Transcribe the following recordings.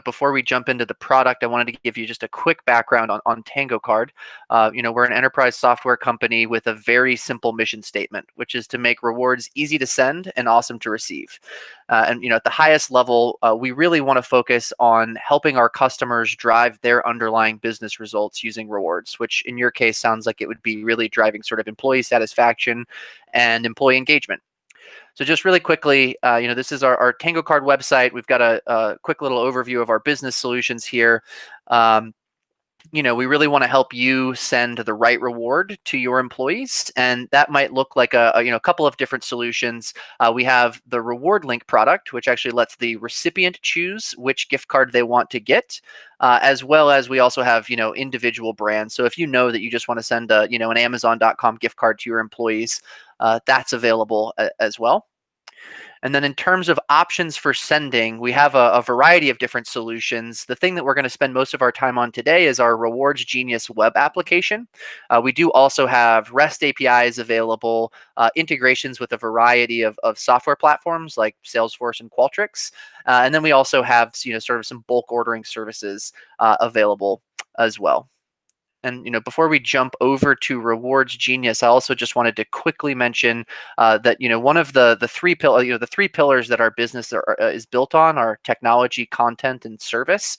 before we jump into the product, I wanted to give you just a quick background on Tango Card. We're an enterprise software company with a very simple mission statement, which is to make rewards easy to send and awesome to receive. At the highest level, we really want to focus on helping our customers drive their underlying business results using rewards, which in your case sounds like it would be really driving sort of employee satisfaction and employee engagement. So just really quickly, this is our Tango Card website. We've got a quick little overview of our business solutions here. We really want to help you send the right reward to your employees, and that might look like a couple of different solutions. We have the reward link product, which actually lets the recipient choose which gift card they want to get, as well as we also have individual brands. So if you know that you just want to send an Amazon.com gift card to your employees, that's available as well. And then in terms of options for sending, we have a variety of different solutions. The thing that we're going to spend most of our time on today is our Rewards Genius web application. We do also have REST APIs available, integrations with a variety of software platforms like Salesforce and Qualtrics. And then we also have sort of some bulk ordering services available as well. And before we jump over to Rewards Genius, I also just wanted to quickly mention that one of the three pillars that our business is built on are technology, content, and service.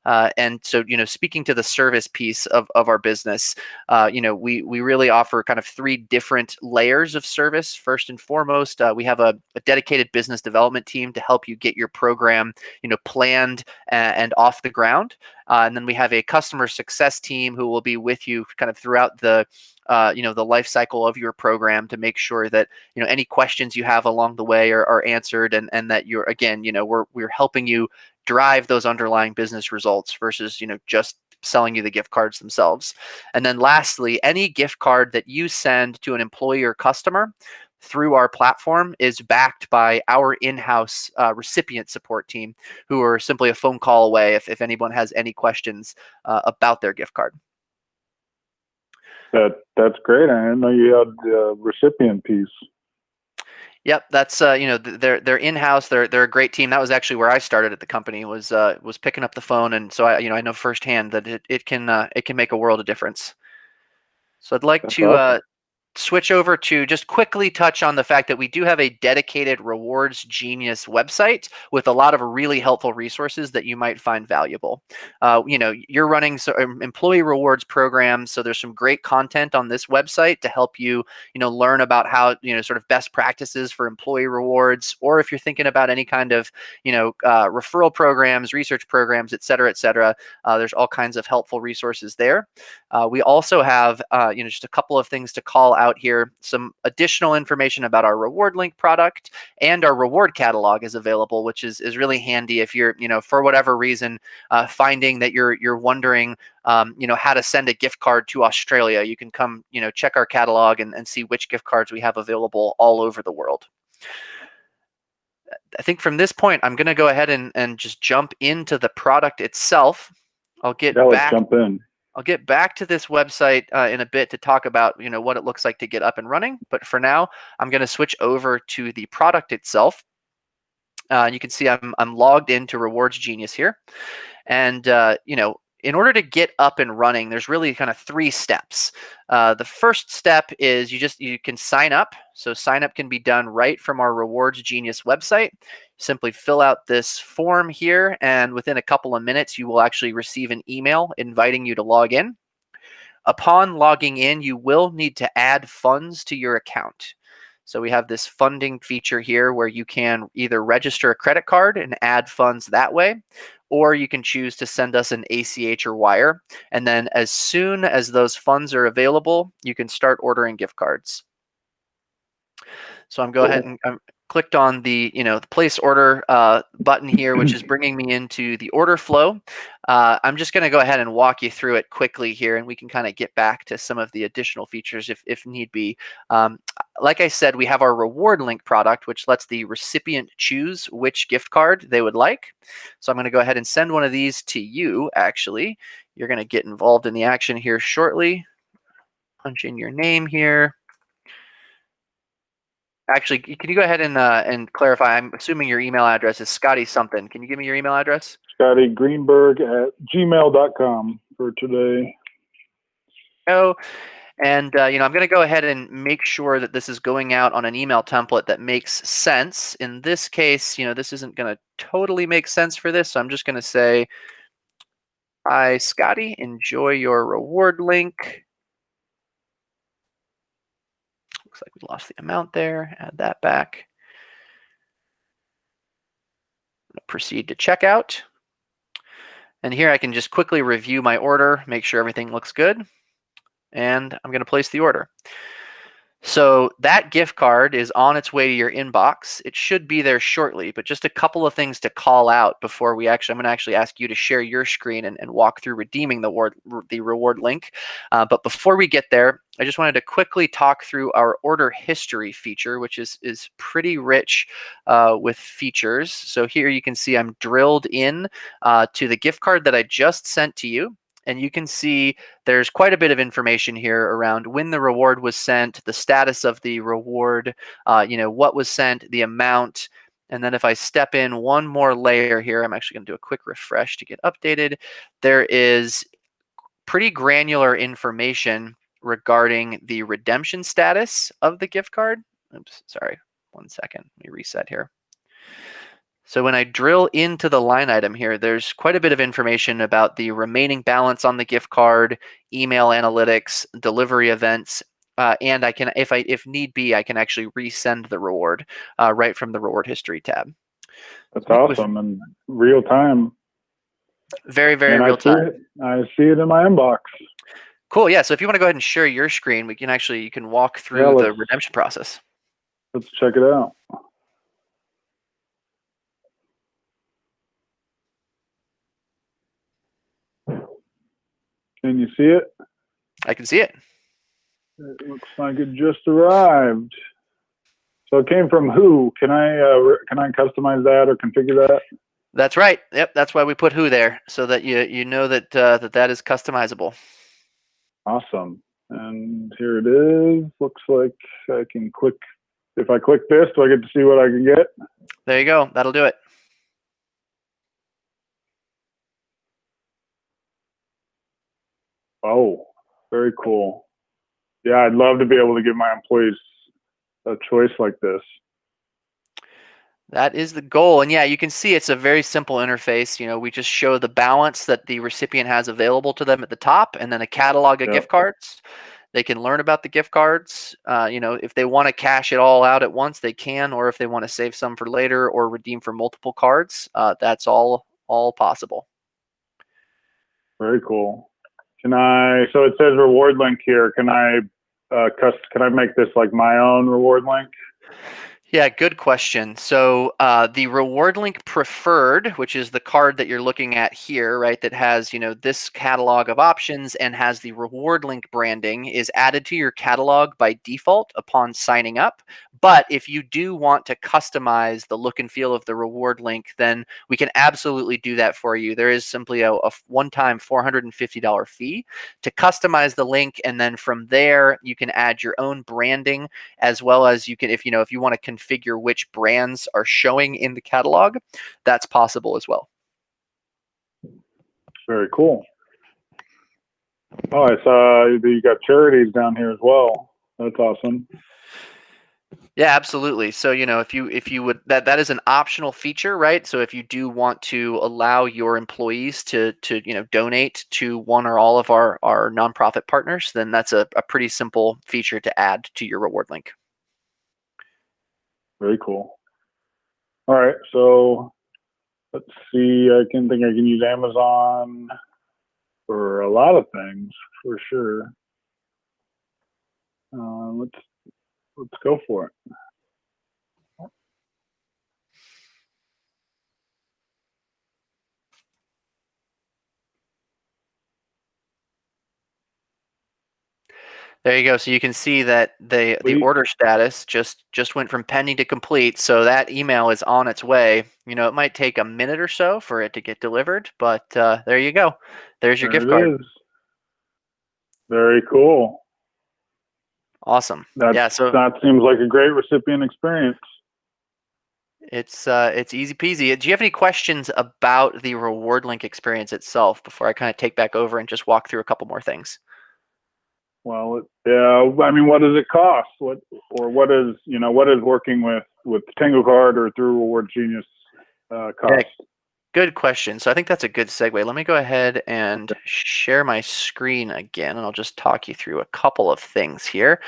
And so speaking to the service piece of our business, we really offer kind of three different layers of service. First and foremost, we have a dedicated business development team to help you get your program planned and off the ground. And then we have a customer success team who will be with you kind of throughout the life cycle of your program to make sure that any questions you have along the way are answered, and that we're helping you drive those underlying business results versus just selling you the gift cards themselves. And then lastly, any gift card that you send to an employee or customer through our platform is backed by our in-house recipient support team, who are simply a phone call away if anyone has any questions about their gift card. That's great. I didn't know you had the recipient piece. Yep, that's they're in-house. They're a great team. That was actually where I started at the company, was picking up the phone, and so I know firsthand that it can make a world of difference. So I'd like to awesome. Switch over to just quickly touch on the fact that we do have a dedicated Rewards Genius website with a lot of really helpful resources that you might find valuable. You're running employee rewards programs, so there's some great content on this website to help you, learn about how, sort of best practices for employee rewards, or if you're thinking about any kind of, referral programs, research programs, et cetera, there's all kinds of helpful resources there. We also have, just a couple of things to call out here. Some additional information about our reward link product, and our reward catalog is available, which is really handy if you're, for whatever reason, finding that you're wondering, how to send a gift card to Australia. You can come, check our catalog and see which gift cards we have available all over the world. I think from this point, I'm going to go ahead and just jump into the product itself. Let's jump in. I'll get back to this website in a bit to talk about what it looks like to get up and running. But for now, I'm going to switch over to the product itself. You can see I'm logged into Rewards Genius here, and in order to get up and running, there's really kind of three steps. The first step is you can sign up. So sign up can be done right from our Rewards Genius website. Simply fill out this form here, and within a couple of minutes, you will actually receive an email inviting you to log in. Upon logging in, you will need to add funds to your account. So we have this funding feature here where you can either register a credit card and add funds that way, or you can choose to send us an ACH or wire. And then as soon as those funds are available, you can start ordering gift cards. So I'm going ahead and I'm clicked on the the place order button here, which is bringing me into the order flow. I'm just going to go ahead and walk you through it quickly here, and we can kind of get back to some of the additional features if need be. Like I said, we have our reward link product, which lets the recipient choose which gift card they would like. So I'm going to go ahead and send one of these to you. Actually, you're going to get involved in the action here shortly. Punch in your name here. Actually, can you go ahead and clarify? I'm assuming your email address is Scotty something. Can you give me your email address? ScottyGreenberg@gmail.com for today. Oh, and I'm going to go ahead and make sure that this is going out on an email template that makes sense. In this case, this isn't going to totally make sense for this, so I'm just going to say, "Hi, Scotty. Enjoy your reward link." Looks like we lost the amount there. Add that back. Proceed to checkout. And here I can just quickly review my order, make sure everything looks good, and I'm going to place the order. So that gift card is on its way to your inbox. It should be there shortly, but just a couple of things to call out before I'm going to actually ask you to share your screen and walk through redeeming the reward link. But before we get there, I just wanted to quickly talk through our order history feature, which is pretty rich with features. So here you can see I'm drilled in to the gift card that I just sent to you. And you can see there's quite a bit of information here around when the reward was sent, the status of the reward, what was sent, the amount. And then if I step in one more layer here, I'm actually going to do a quick refresh to get updated. There is pretty granular information regarding the redemption status of the gift card. Oops, sorry, 1 second. Let me reset here. So when I drill into the line item here, there's quite a bit of information about the remaining balance on the gift card, email analytics, delivery events, and I can, if need be, I can actually resend the reward right from the reward history tab. That's awesome and real time. Very, very real time. I see it in my inbox. Cool. Yeah. So if you want to go ahead and share your screen, you can walk through the redemption process. Let's check it out. Can you see it? I can see it. It looks like it just arrived. So it came from who? Can I customize that or configure that? That's right. Yep. That's why we put who there, so that you know that that is customizable. Awesome. And here it is. Looks like I can click. If I click this, do I get to see what I can get? There you go. That'll do it. Oh, very cool. Yeah, I'd love to be able to give my employees a choice like this. That is the goal. And yeah, you can see it's a very simple interface. We just show the balance that the recipient has available to them at the top, and then a catalog of gift cards. They can learn about the gift cards. If they want to cash it all out at once, they can, or if they want to save some for later or redeem for multiple cards, that's all possible. Very cool. So it says reward link here. Can I make this like my own reward link? Yeah, good question. So the reward link preferred, which is the card that you're looking at here, right, that has, this catalog of options and has the reward link branding, is added to your catalog by default upon signing up. But if you do want to customize the look and feel of the reward link, then we can absolutely do that for you. There is simply a one-time $450 fee to customize the link, and then from there you can add your own branding, as well as you can, if you want to configure which brands are showing in the catalog, that's possible as well. Very cool. Oh, I saw you got charities down here as well. That's awesome. Yeah, absolutely. So, if you would, that is an optional feature, right? So if you do want to allow your employees to donate to one or all of our nonprofit partners, then that's a pretty simple feature to add to your reward link. Very cool. All right, so let's see. I think I can use Amazon for a lot of things for sure. Let's go for it. There you go. So you can see that the order status just went from pending to complete. So that email is on its way. It might take a minute or so for it to get delivered, but there you go. There's your gift card. It is. Very cool. Awesome. That seems like a great recipient experience. It's easy peasy. Do you have any questions about the reward link experience itself before I kind of take back over and just walk through a couple more things? Well, yeah. I mean, what does it cost? What is working with Tango Card or through Reward Genius Yeah, cost? good question. So I think that's a good segue. Let me go ahead and Okay. share my screen again, and I'll just talk you through a couple of things here.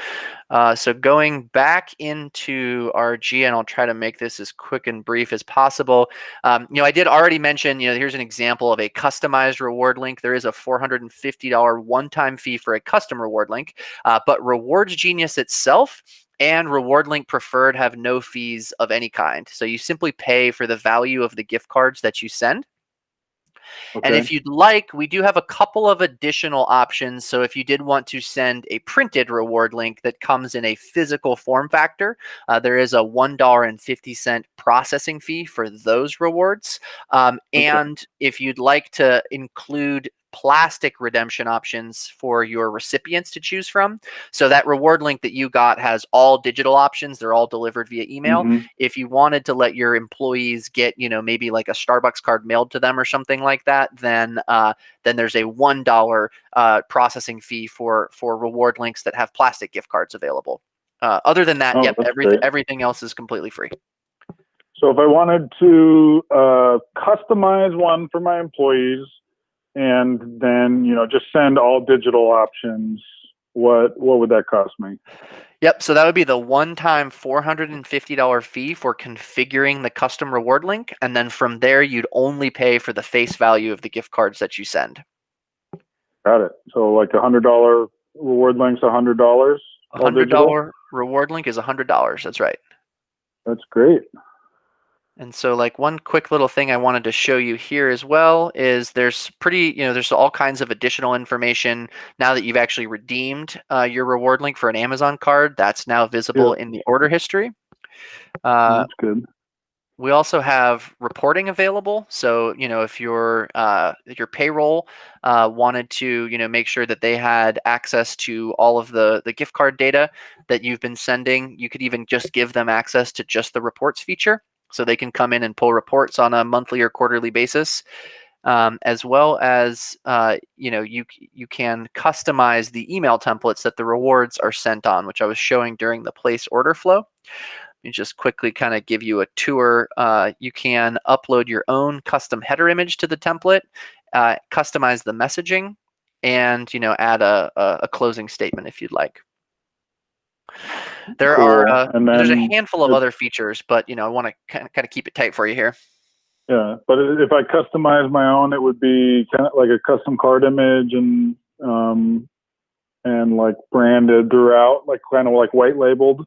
So going back into RG, and I'll try to make this as quick and brief as possible. I did already mention, here's an example of a customized reward link. There is a $450 one-time fee for a custom reward link, but Rewards Genius itself and Reward Link Preferred have no fees of any kind. So you simply pay for the value of the gift cards that you send. And Okay. if you'd like, we do have a couple of additional options. So if you did want to send a printed reward link that comes in a physical form factor, there is a $1.50 processing fee for those rewards. Okay. And if you'd like to include plastic redemption options for your recipients to choose from. So that reward link that you got has all digital options. They're all delivered via email. Mm-hmm. If you wanted to let your employees get, maybe like a Starbucks card mailed to them or something like that, then there's a $1 processing fee for reward links that have plastic gift cards available. Other than that, Oh, yep, that's great. everything else is completely free. So if I wanted to customize one for my employees and then just send all digital options, what would that cost me? Yep, so that would be the one-time $450 fee for configuring the custom reward link, and then from there you'd only pay for the face value of the gift cards that you send. Got it. So like $100 reward links, $100 A all digital. $100 reward link is $100. That's right. That's great. And so like one quick little thing I wanted to show you here as well is there's there's all kinds of additional information now that you've actually redeemed your reward link for an Amazon card. That's now visible Yeah, in the order history. Uh, that's good. we also have reporting available. So, if your payroll wanted to, make sure that they had access to all of the gift card data that you've been sending, you could even just give them access to just the reports feature. So they can come in and pull reports on a monthly or quarterly basis, as well as you can customize the email templates that the rewards are sent on, which I was showing during the place order flow. Let me just quickly kind of give you a tour. You can upload your own custom header image to the template, customize the messaging, and add a closing statement if you'd like. Cool. And There's a then handful of other features, but I want to kind of keep it tight for you here. yeah, but if I customize my own, it would be kind of like a custom card image and like branded throughout, like kind of like white labeled.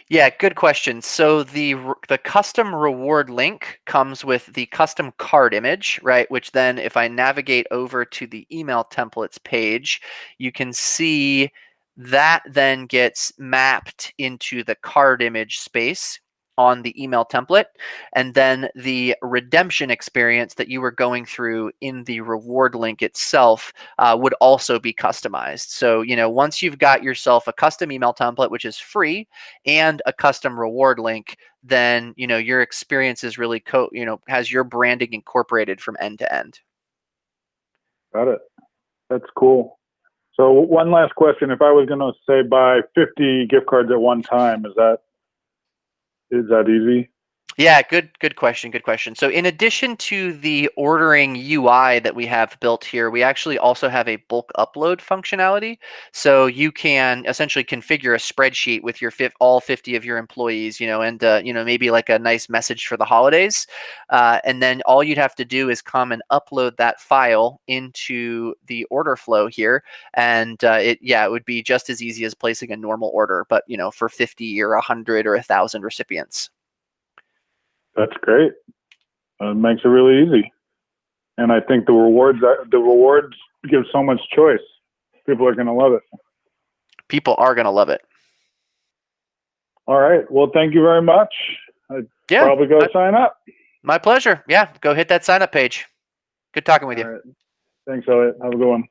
Yeah, good question. So the custom reward link comes with the custom card image, right? Which then if I navigate over to the email templates page, you can see that then gets mapped into the card image space on the email template. And then the redemption experience that you were going through in the reward link itself would also be customized. So, once you've got yourself a custom email template, which is free, and a custom reward link, then your experience is really has your branding incorporated from end to end. Got it. That's cool. So one last question: if I was going to say buy 50 gift cards at one time, is that easy? Yeah, good question. Good question. So in addition to the ordering UI that we have built here, we actually also have a bulk upload functionality. So you can essentially configure a spreadsheet with your all 50 of your employees, and maybe like a nice message for the holidays. And then all you'd have to do is come and upload that file into the order flow here, and it would be just as easy as placing a normal order, but for 50 or 100 or 1,000 recipients. That's great. It makes it really easy. And I think the rewards give so much choice. People are going to love it. People are going to love it. All right. Well, thank you very much. I'd probably go sign up. My pleasure. Yeah, go hit that sign up page. Good talking with you. All right. Thanks, Elliott. Have a good one.